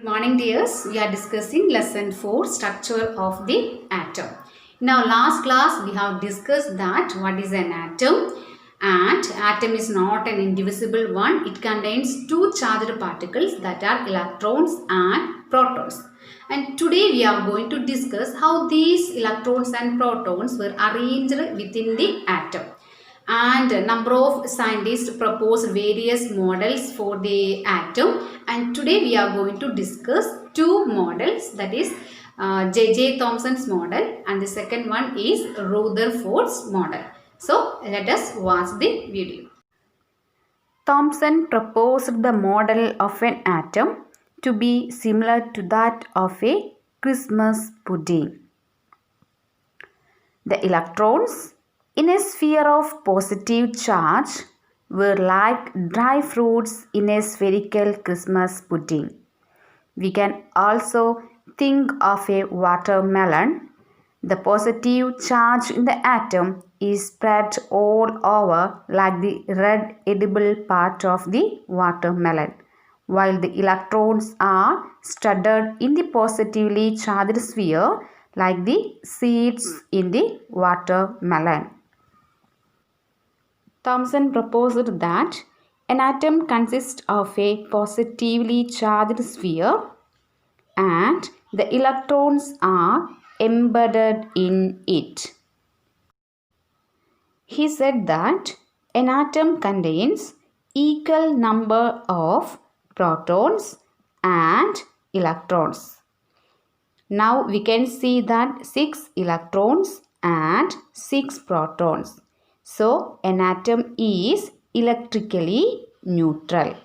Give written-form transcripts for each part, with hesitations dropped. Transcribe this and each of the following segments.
Morning dears, we are discussing lesson 4 structure of the atom. In our last class we have discussed that what is an atom, and atom is not an indivisible one. It contains two charged particles that are electrons and protons. And today we are going to discuss how these electrons and protons were arranged within the atom. And a number of scientists proposed various models for the atom, and today we are going to discuss two models, that is J.J. Thomson's model and the second one is Rutherford's model. So let us watch the video. Thomson proposed the model of an atom to be similar to that of a Christmas pudding. The electrons in a sphere of positive charge were like dry fruits in a spherical Christmas pudding. We can also think of a watermelon. The positive charge in the atom is spread all over like the red edible part of the watermelon, while the electrons are studded in the positively charged sphere like the seeds in the watermelon. Thomson proposed that an atom consists of a positively charged sphere and the electrons are embedded in it. He said that an atom contains equal number of protons and electrons. Now we can see that 6 electrons and 6 protons. So an atom is electrically neutral.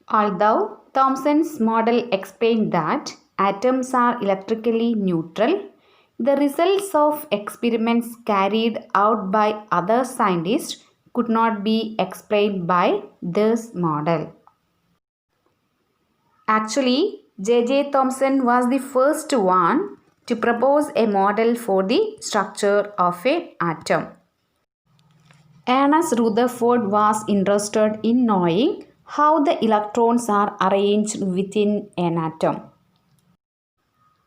Although Thomson's model explained that atoms are electrically neutral, the results of experiments carried out by other scientists could not be explained by this model. Actually, J.J. Thomson was the first one to propose a model for the structure of an atom. Ernest Rutherford was interested in knowing how the electrons are arranged within an atom.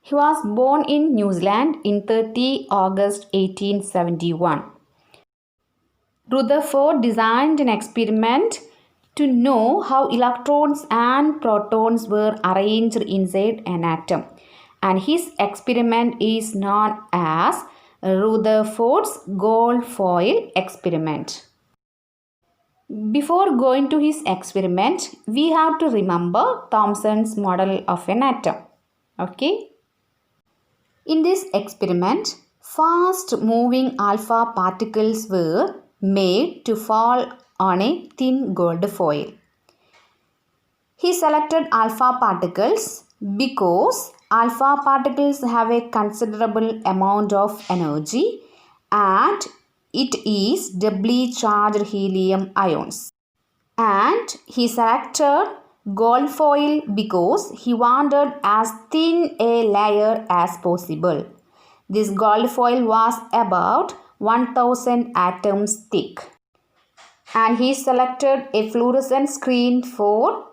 He was born in New Zealand in 30 August 1871. Rutherford designed an experiment to know how electrons and protons were arranged inside an atom, and his experiment is known as Rutherford's gold foil experiment. Before going to his experiment, we have to remember Thomson's model of an atom. Okay? In this experiment, fast moving alpha particles were made to fall on a thin gold foil. He selected alpha particles because alpha particles have a considerable amount of energy and it is doubly charged helium ions. And he selected gold foil because he wanted as thin a layer as possible. This gold foil was about 1000 atoms thick. And he selected a fluorescent screen for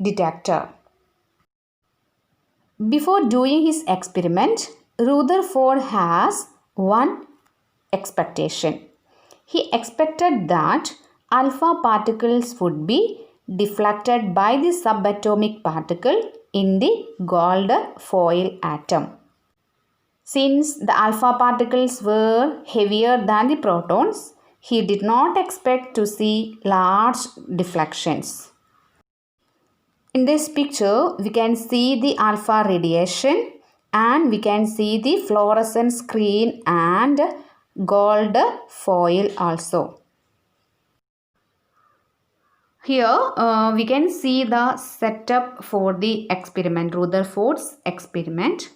detector. Before doing his experiment, Rutherford has one expectation. He expected that alpha particles would be deflected by the subatomic particle in the gold foil atom. Since the alpha particles were heavier than the protons, he did not expect to see large deflections. In this picture, we can see the alpha radiation and we can see the fluorescent screen and gold foil also. Here we can see the setup for the experiment, Rutherford's experiment.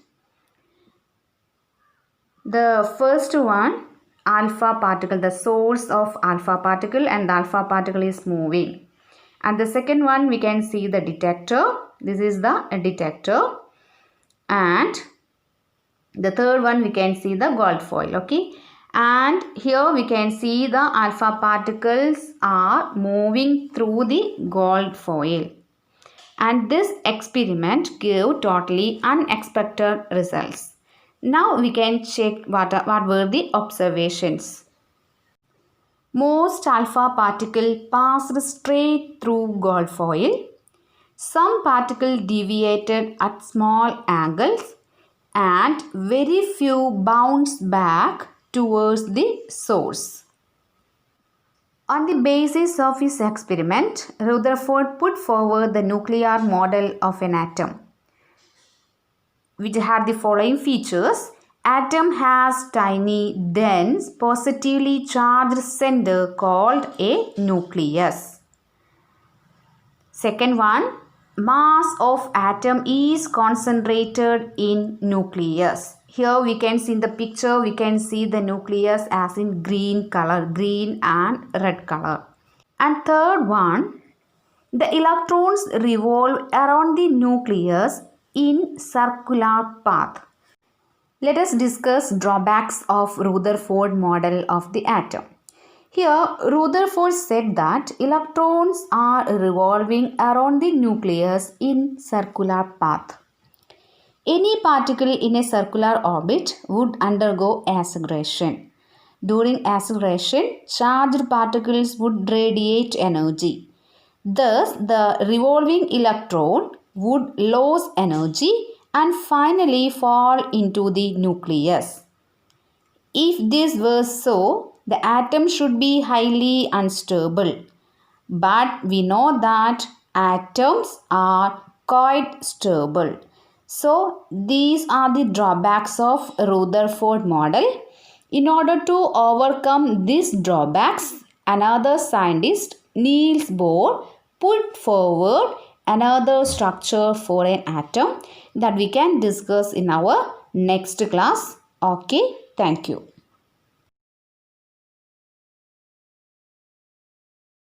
The first one, alpha particle, the source of alpha particle, and the alpha particle is moving. And the second one, we can see the detector. This is the detector. And the third one, we can see the gold foil. Okay. And here we can see the alpha particles are moving through the gold foil. and this experiment gave totally unexpected results. Now we can check what were the observations. Most alpha particle passed straight through gold foil. Some particles deviated at small angles and very few bounced back towards the source. On the basis of his experiment, Rutherford put forward the nuclear model of an atom, which had the following features. Atom has tiny, dense, positively charged center called a nucleus. Second one, mass of atom is concentrated in nucleus. Here we can see in the picture, we can see the nucleus as in green color, green and red color. And third one, the electrons revolve around the nucleus in circular path. Let us discuss drawbacks of Rutherford model of the atom. Here, Rutherford said that electrons are revolving around the nucleus in circular path. Any particle in a circular orbit would undergo acceleration. During acceleration, charged particles would radiate energy. Thus, the revolving electron would lose energy and finally fall into the nucleus. If this were so, the atom should be highly unstable. But we know that atoms are quite stable. So, these are the drawbacks of Rutherford model. In order to overcome these drawbacks, another scientist, Niels Bohr, put forward another structure for an atom that we can discuss in our next class. Okay, thank you.